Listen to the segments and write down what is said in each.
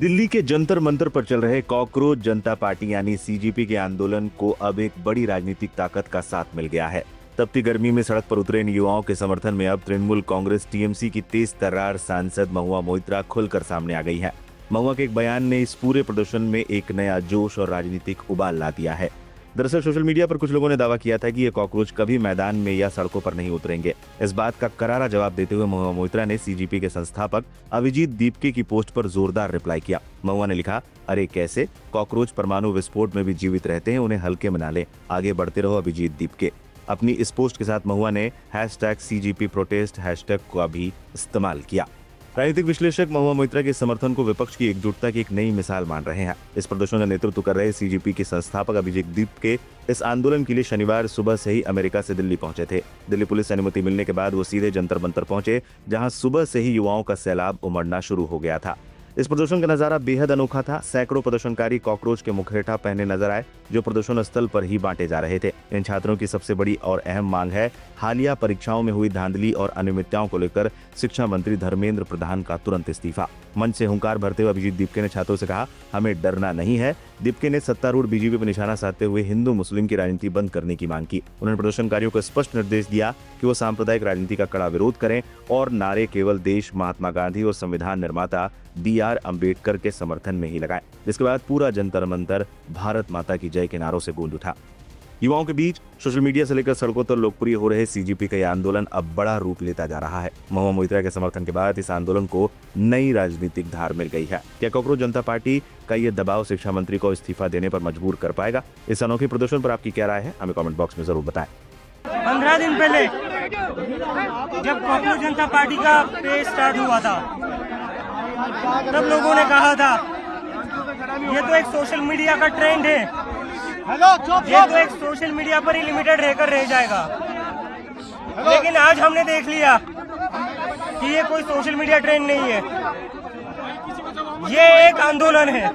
दिल्ली के जंतर मंतर पर चल रहे कॉकरोच जनता पार्टी यानी सीजेपी के आंदोलन को अब एक बड़ी राजनीतिक ताकत का साथ मिल गया है। तपती गर्मी में सड़क पर उतरे इन युवाओं के समर्थन में अब तृणमूल कांग्रेस टीएमसी की तेज तर्रार सांसद महुआ मोइत्रा खुलकर सामने आ गई है। महुआ के एक बयान ने इस पूरे प्रदर्शन में एक नया जोश और राजनीतिक उबाल ला दिया है। दरअसल सोशल मीडिया पर कुछ लोगों ने दावा किया था कि ये कॉकरोच कभी मैदान में या सड़कों पर नहीं उतरेंगे। इस बात का करारा जवाब देते हुए महुआ मोइत्रा ने सीजेपी के संस्थापक अभिजीत दीपके की पोस्ट पर जोरदार रिप्लाई किया। महुआ ने लिखा, अरे कैसे कॉकरोच परमाणु विस्फोट में भी जीवित रहते हैं, उन्हें हल्के में ना लें, आगे बढ़ते रहो अभिजीत दीपके। अपनी इस पोस्ट के साथ महुआ ने #CGP प्रोटेस्ट हैशटैग का भी इस्तेमाल किया। राजनीतिक विश्लेषक महुआ मोइत्रा के समर्थन को विपक्ष की एकजुटता की एक नई मिसाल मान रहे हैं। इस प्रदर्शन का नेतृत्व कर रहे सीजेपी के संस्थापक अभिजीत दीपके इस आंदोलन के लिए शनिवार सुबह से ही अमेरिका से दिल्ली पहुंचे थे। दिल्ली पुलिस से अनुमति मिलने के बाद वो सीधे जंतर मंतर पहुंचे, जहां सुबह से ही युवाओं का सैलाब उमड़ना शुरू हो गया था। इस प्रदर्शन का नजारा बेहद अनोखा था। सैकड़ों प्रदर्शनकारी कॉकरोच के मुखौटा पहने नजर आए, जो प्रदर्शन स्थल पर ही बांटे जा रहे थे। इन छात्रों की सबसे बड़ी और अहम मांग है हालिया परीक्षाओं में हुई धांधली और अनियमितताओं को लेकर शिक्षा मंत्री धर्मेंद्र प्रधान का तुरंत इस्तीफा। मंच से हुंकार भरते हुए अभिजीत दीपके ने छात्रों से कहा, हमें डरना नहीं है। दीपके ने सत्तारूढ़ बीजेपी पर निशाना साधते हुए हिंदू मुस्लिम की राजनीति बंद करने की मांग की। उन्होंने प्रदर्शनकारियों को स्पष्ट निर्देश दिया कि वो सांप्रदायिक राजनीति का कड़ा विरोध करें और नारे केवल देश, महात्मा गांधी और संविधान निर्माता BR अम्बेडकर के समर्थन में ही लगाए। इसके बाद पूरा जंतर मंतर भारत माता की जय के नारों से गूंज उठा। युवाओं के बीच सोशल मीडिया से लेकर सड़कों तक लोकप्रिय हो रहे सीजेपी का यह आंदोलन अब बड़ा रूप लेता जा रहा है। महुआ मोइत्रा के समर्थन के बाद इस आंदोलन को नई राजनीतिक धार मिल गई है। क्या कॉकरोच जनता पार्टी का ये दबाव शिक्षा मंत्री को इस्तीफा देने पर मजबूर कर पाएगा? इस अनोखे प्रदर्शन पर आपकी क्या राय है? हमें कमेंट बॉक्स में जरूर बताएं। 15 दिन पहले जब कॉकरोच जनता पार्टी का पेज स्टार्ट हुआ था, तब लोगों ने कहा था ये तो एक सोशल मीडिया का ट्रेंड है, ये तो एक सोशल मीडिया पर ही लिमिटेड रहकर रह जाएगा। लेकिन आज हमने देख लिया कि ये कोई सोशल मीडिया ट्रेंड नहीं है, ये एक आंदोलन है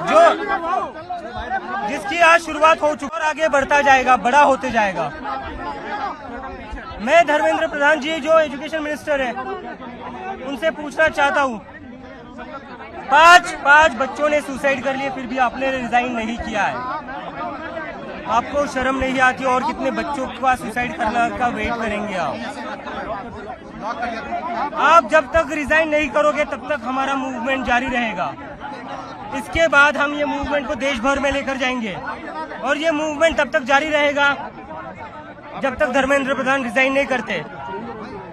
जो जिसकी आज शुरुआत हो चुकी और आगे बढ़ता जाएगा, बड़ा होते जाएगा। मैं धर्मेंद्र प्रधान जी जो एजुकेशन मिनिस्टर है, उनसे पूछना चाहता हूँ, पांच बच्चों ने सुसाइड कर लिए, फिर भी आपने रिजाइन नहीं किया है। आपको शर्म नहीं आती? और कितने बच्चों का सुसाइड करने का वेट करेंगे आप जब तक रिजाइन नहीं करोगे तब तक हमारा मूवमेंट जारी रहेगा। इसके बाद हम ये मूवमेंट को देश भर में लेकर जाएंगे और ये मूवमेंट तब तक जारी रहेगा जब तक धर्मेंद्र प्रधान रिजाइन नहीं करते,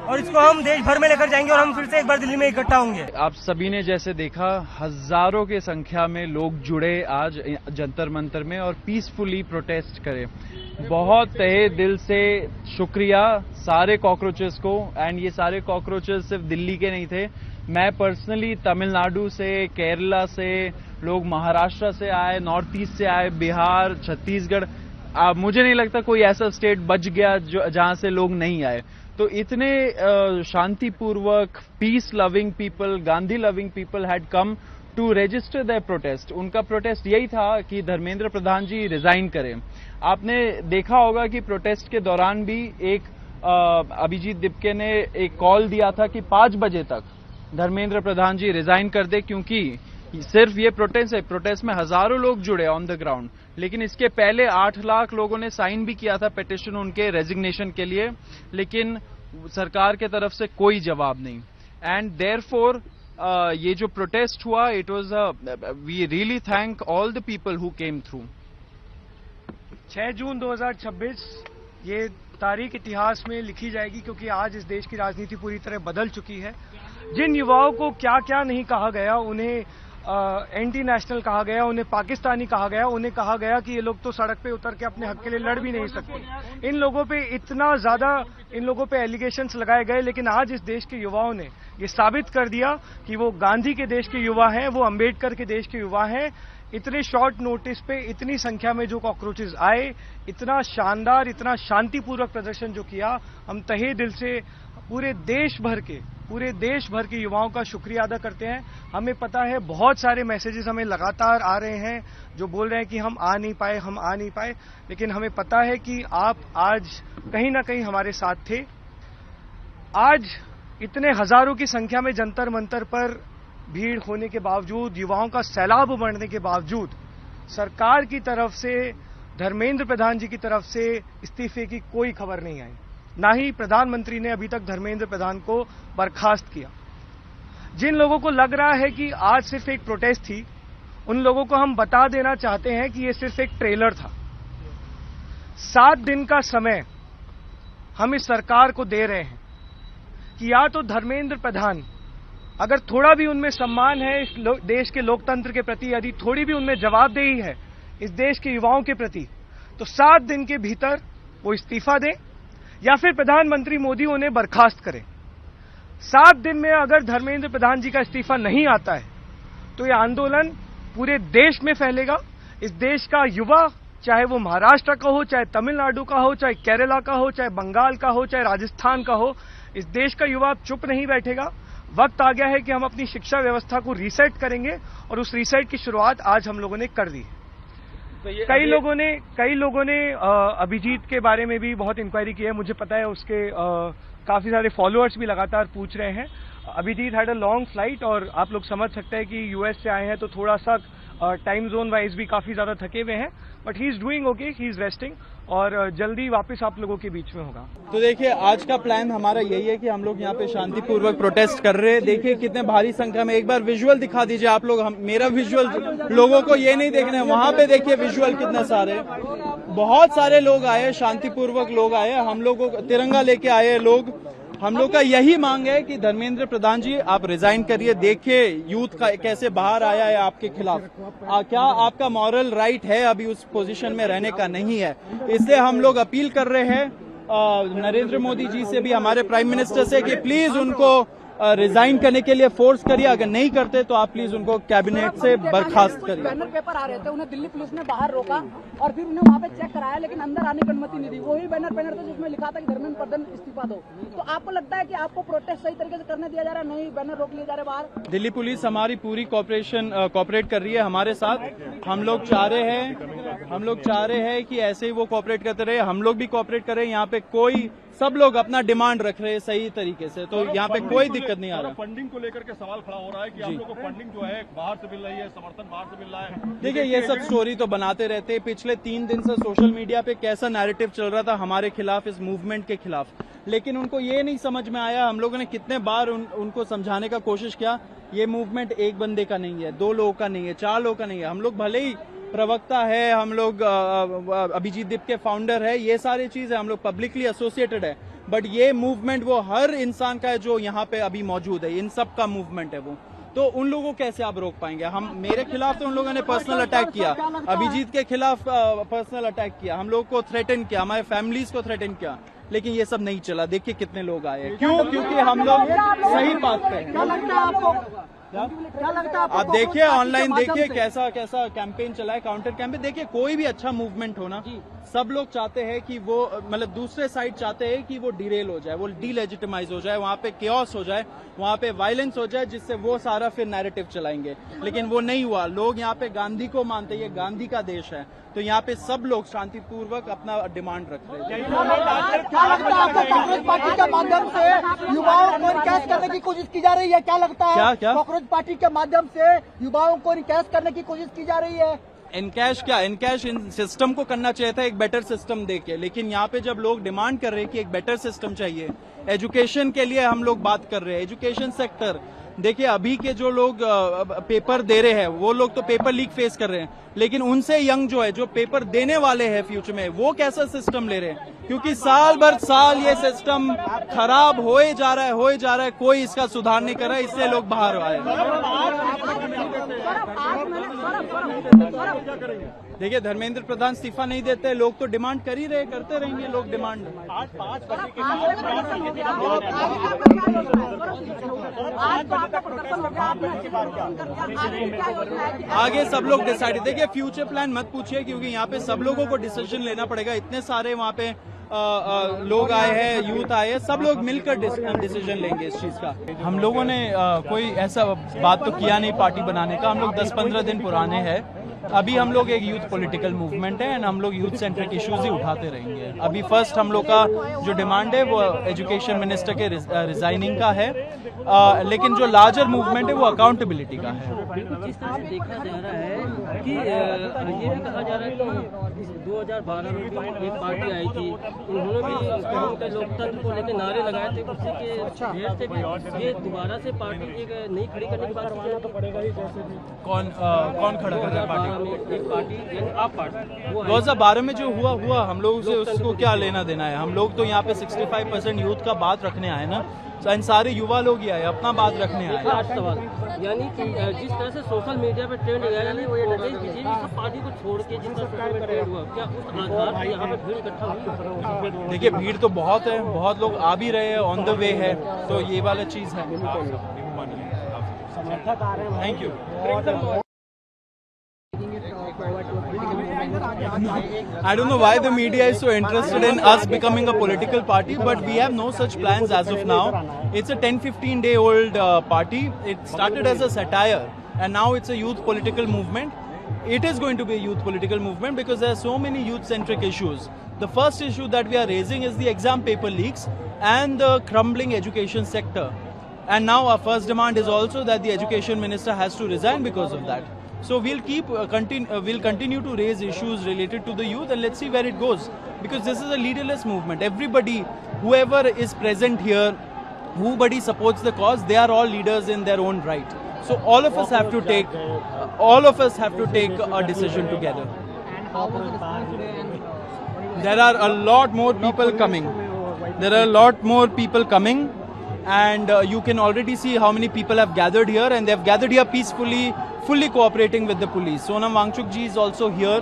और इसको हम देश भर में लेकर जाएंगे और हम फिर से एक बार दिल्ली में इकट्ठा होंगे। आप सभी ने जैसे देखा, हजारों के संख्या में लोग जुड़े आज जंतर मंतर में और पीसफुली प्रोटेस्ट करे। बहुत तहे दिल से शुक्रिया सारे कॉकरोचेस को। एंड ये सारे कॉकरोचेस सिर्फ दिल्ली के नहीं थे। मैं पर्सनली तमिलनाडु से, केरला से, लोग महाराष्ट्र से आए, नॉर्थ ईस्ट से आए, बिहार, छत्तीसगढ़। मुझे नहीं लगता कोई ऐसा स्टेट बच गया जहां से लोग नहीं आए। तो इतने शांतिपूर्वक, peace loving people, Gandhi loving people had come to register their protest. उनका प्रोटेस्ट यही था कि धर्मेंद्र प्रधान जी रिजाइन करें। आपने देखा होगा कि प्रोटेस्ट के दौरान भी एक अभिजीत दीपके ने एक कॉल दिया था कि 5 बजे तक धर्मेंद्र प्रधान जी रिजाइन कर दे, क्योंकि सिर्फ ये प्रोटेस्ट है, प्रोटेस्ट में हजारों लोग जुड़े ऑन द ग्राउंड। लेकिन इसके पहले 8 लाख लोगों ने साइन भी किया था पिटिशन उनके रेजिग्नेशन के लिए, लेकिन सरकार के तरफ से कोई जवाब नहीं। एंड देयरफॉर ये जो प्रोटेस्ट हुआ, it was we really thank all the people who came through. 6 जून 2026 ये तारीख इतिहास में लिखी जाएगी, क्योंकि आज इस देश की राजनीति पूरी तरह बदल चुकी है। जिन युवाओं को क्या क्या नहीं कहा गया, उन्हें एंटी नेशनल कहा गया, उन्हें पाकिस्तानी कहा गया, उन्हें कहा गया कि ये लोग तो सड़क पे उतर के अपने हक के लिए लड़ भी नहीं सकते। इन लोगों पे इतना ज्यादा एलिगेशंस लगाए गए, लेकिन आज इस देश के युवाओं ने ये साबित कर दिया कि वो गांधी के देश के युवा हैं, वो अंबेडकर के देश के युवा हैं। इतने शॉर्ट नोटिस पे इतनी संख्या में जो कॉकरोचेस आए, इतना शानदार, इतना शांतिपूर्वक प्रदर्शन जो किया, हम तहे दिल से पूरे देश भर के युवाओं का शुक्रिया अदा करते हैं। हमें पता है बहुत सारे मैसेजेस हमें लगातार आ रहे हैं जो बोल रहे हैं कि हम आ नहीं पाए, लेकिन हमें पता है कि आप आज कहीं ना कहीं हमारे साथ थे। आज इतने हजारों की संख्या में जंतर मंतर पर भीड़ होने के बावजूद, युवाओं का सैलाब उमड़ने के बावजूद सरकार की तरफ से, धर्मेंद्र प्रधान जी की तरफ से इस्तीफे की कोई खबर नहीं आई। ना ही प्रधानमंत्री ने अभी तक धर्मेंद्र प्रधान को बर्खास्त किया। जिन लोगों को लग रहा है कि आज सिर्फ एक प्रोटेस्ट थी, उन लोगों को हम बता देना चाहते हैं कि ये सिर्फ एक ट्रेलर था। 7 दिन का समय हम इस सरकार को दे रहे हैं कि या तो धर्मेंद्र प्रधान, अगर थोड़ा भी उनमें सम्मान है इस देश के लोकतंत्र के प्रति, यदि थोड़ी भी उनमें जवाबदेही है इस देश के युवाओं के प्रति, तो 7 दिन के भीतर वो इस्तीफा दें या फिर प्रधानमंत्री मोदी उन्हें बर्खास्त करें। 7 दिन में अगर धर्मेंद्र प्रधान जी का इस्तीफा नहीं आता है तो ये आंदोलन पूरे देश में फैलेगा। इस देश का युवा, चाहे वो महाराष्ट्र का हो, चाहे तमिलनाडु का हो, चाहे केरला का हो, चाहे बंगाल का हो, चाहे राजस्थान का हो, इस देश का युवा चुप नहीं बैठेगा। वक्त आ गया है कि हम अपनी शिक्षा व्यवस्था को रीसेट करेंगे और उस रीसेट की शुरुआत आज हम लोगों ने कर दी है। तो कई लोगों ने अभिजीत के बारे में भी बहुत इंक्वायरी की है। मुझे पता है उसके काफी सारे फॉलोअर्स भी लगातार पूछ रहे हैं। Abhijit had a long flight और आप लोग समझ सकते हैं कि यूएस से आए हैं तो थोड़ा सा टाइम जोन वाइज भी काफी ज्यादा थके हुए हैं, but he is doing okay, he is resting और जल्दी वापस आप लोगों के बीच में होगा। तो देखिए, आज का प्लान हमारा यही है कि हम लोग यहाँ पे शांतिपूर्वक प्रोटेस्ट कर रहे हैं। देखिए कितने भारी संख्या में, एक बार विजुअल दिखा दीजिए आप लोग। मेरा विजुअल लोगों को ये नहीं देखना है, वहां पे देखिए विजुअल कितने सारे, बहुत सारे लोग आए, शांतिपूर्वक लोग आए। हम लोगों को तिरंगा लेके आए लोग। हम लोग का यही मांग है कि धर्मेंद्र प्रधान जी आप रिजाइन करिए। देखिए यूथ का कैसे बाहर आया है आपके खिलाफ। क्या आपका मॉरल राइट है अभी उस पोजीशन में रहने का? नहीं है। इसलिए हम लोग अपील कर रहे हैं नरेंद्र मोदी जी से भी, हमारे प्राइम मिनिस्टर से, कि प्लीज उनको रिजाइन करने के लिए फोर्स करिए। अगर नहीं करते तो आप प्लीज उनको कैबिनेट से बर्खास्त करिए। बैनर पेपर आ रहे थे, उन्हें दिल्ली पुलिस ने बाहर रोका और फिर उन्हें वहां पे चेक कराया, लेकिन अंदर आने की अनुमति नहीं दी। वही बैनर था जिसमें लिखा था कि धर्मेंद्र प्रधान इस्तीफा दो। तो आपको लगता है कि आपको प्रोटेस्ट सही तरीके से करने दिया जा रहा है? नहीं, बैनर रोक लिए जा रहे बाहर। दिल्ली पुलिस हमारी पूरी कोऑपरेट कर रही है हमारे साथ। हम लोग चाह रहे हैं कि ऐसे ही वो कोऑपरेट करते रहे, हम लोग भी कोऑपरेट करें। यहाँ पे सब लोग अपना डिमांड रख रहे हैं सही तरीके से, तो यहाँ पे कोई दिक्कत नहीं आ रहा। फंडिंग को लेकर के सवाल खड़ा हो रहा है कि आप लोगों को फंडिंग जो है बाहर से मिल रही है, समर्थन बाहर से मिल रहा है। देखिए ये सब स्टोरी तो बनाते रहते हैं। पिछले 3 दिन से सोशल मीडिया पे कैसा नैरेटिव चल रहा था हमारे खिलाफ, इस मूवमेंट के खिलाफ, लेकिन उनको ये नहीं समझ में आया। हम लोगों ने कितने बार उनको समझाने का कोशिश किया, ये मूवमेंट एक बंदे का नहीं है, 2 लोगों का नहीं है, 4 लोगों का नहीं है। हम लोग भले ही प्रवक्ता है, हम लोग अभिजीत दीप के फाउंडर है, ये सारी चीजें हम लोग पब्लिकली एसोसिएटेड है, बट ये मूवमेंट वो हर इंसान का है जो यहाँ पे अभी मौजूद है, इन सब का मूवमेंट है वो। तो उन लोगों को कैसे आप रोक पाएंगे? मेरे खिलाफ तो उन लोगों ने पर्सनल अटैक किया, अभिजीत के खिलाफ पर्सनल अटैक किया, हम लोग को थ्रेटन किया, हमारे फैमिलीज को थ्रेटन किया, लेकिन ये सब नहीं चला। देखिए कितने लोग आए। क्यों? क्योंकि हम लोग सही बात पे हैं। क्या लगता है आप देखिए ऑनलाइन, देखिए कैसा कैसा कैंपेन चला है, काउंटर कैंपेन। देखिए कोई भी अच्छा मूवमेंट हो ना, सब लोग चाहते हैं कि वो, मतलब दूसरे साइड चाहते हैं कि वो डिरेल हो जाए, वो डीलेजिटिमाइज हो जाए, वहां पे केओस हो जाए, वहां पे वायलेंस हो जाए, जिससे वो सारा फिर नैरेटिव चलाएंगे। लेकिन वो नहीं हुआ। लोग यहाँ पे गांधी को मानते हैं, ये गांधी का देश है, तो यहाँ पे सब लोग शांतिपूर्वक अपना डिमांड रख रहे हैं। क्या लगता है आपको कांग्रेस पार्टी के माध्यम से युवाओं को इनकैश करने की कोशिश की जा रही है? क्या लगता है कांग्रेस पार्टी के माध्यम से युवाओं को इनकैश करने की कोशिश की जा रही है? इनकैश क्या, इनकैश इन सिस्टम को करना चाहिए था, एक बेटर सिस्टम देके। लेकिन यहाँ पे जब लोग डिमांड कर रहे हैं कि एक बेटर सिस्टम चाहिए, एजुकेशन के लिए हम लोग बात कर रहे हैं, एजुकेशन सेक्टर। देखिए अभी के जो लोग पेपर दे रहे हैं वो लोग तो पेपर लीक फेस कर रहे हैं, लेकिन उनसे यंग जो है, जो पेपर देने वाले हैं फ्यूचर में, वो कैसा सिस्टम ले रहे हैं? क्योंकि साल भर साल ये सिस्टम खराब होए जा रहा है, कोई इसका सुधार नहीं कर रहा है, इसलिए लोग बाहर आए। देखिए धर्मेंद्र प्रधान इस्तीफा नहीं देते, लोग तो डिमांड कर ही रहे, करते रहेंगे लोग डिमांड। आगे सब लोग डिसाइड। देखिए फ्यूचर प्लान मत पूछिए, क्योंकि यहाँ पे सब लोगों को डिसीजन लेना पड़ेगा। इतने सारे वहाँ पे लोग आए हैं, यूथ आए हैं, सब लोग मिलकर डिसीजन लेंगे इस चीज का। हम लोगों ने कोई ऐसा बात तो किया नहीं पार्टी बनाने का। हम लोग 10-15 दिन पुराने हैं अभी हम लोग एक यूथ पॉलिटिकल मूवमेंट है एंड हम लोग यूथ सेंट्रिक इश्यूज ही उठाते रहेंगे। अभी फर्स्ट हम लोग का जो डिमांड है वो एजुकेशन मिनिस्टर के रिजाइनिंग का है, लेकिन जो लार्जर मूवमेंट है वो अकाउंटेबिलिटी का है। बिल्कुल जिस तरह से देखा जा रहा है कि ये भी कहा जा रहा है कि 2012 में भी एक पार्टी आई थी, उन्होंने भी लोकतंत्र को लेकर नारे लगाए थे, उसी के ढेर से भी ये दोबारा से पार्टी एक नई खड़ी करने की बात कौन खड़ा कर रहा है पार्टी? 2012 में एक पार्टी यानी आप पार्टी वो 2012 में जो हुआ हम लोग से उसको क्या लेना देना है? हम लोग तो यहाँ पे 65% यूथ का बात रखने आए ना, सारे युवा लोग ही आए, अपना बात रखने आए। आज सवाल यानी कि जिस तरह से सोशल मीडिया पे ट्रेंड गया, यानी वो बीजेपी सब पार्टी को छोड़ के जिस तरह से ट्रेंड हुआ, क्या उस आधार पर यहाँ पे भीड़ इकट्ठा हुई? देखिए भीड़ तो बहुत है, बहुत लोग आ भी रहे हैं, ऑन द वे है, तो ये वाला चीज है। Thank you. I don't know why the media is so interested in us becoming a political party, but we have no such plans as of now. It's a 10-15 day old party. It started as a satire and now it's a youth political movement. It is going to be a youth political movement because there are so many youth centric issues. The first issue that we are raising is the exam paper leaks and the crumbling education sector. And now our first demand is also that the education minister has to resign because of that. So we'll continue to raise issues related to the youth and let's see where it goes, because this is a leaderless movement. Everybody, whoever is present here, whoever supports the cause, they are all leaders in their own right. So all of us have to take a decision together. There are a lot more people coming. And you can already see how many people have gathered here, and they have gathered here peacefully, fully cooperating with the police. Sonam Wangchuk ji is also here.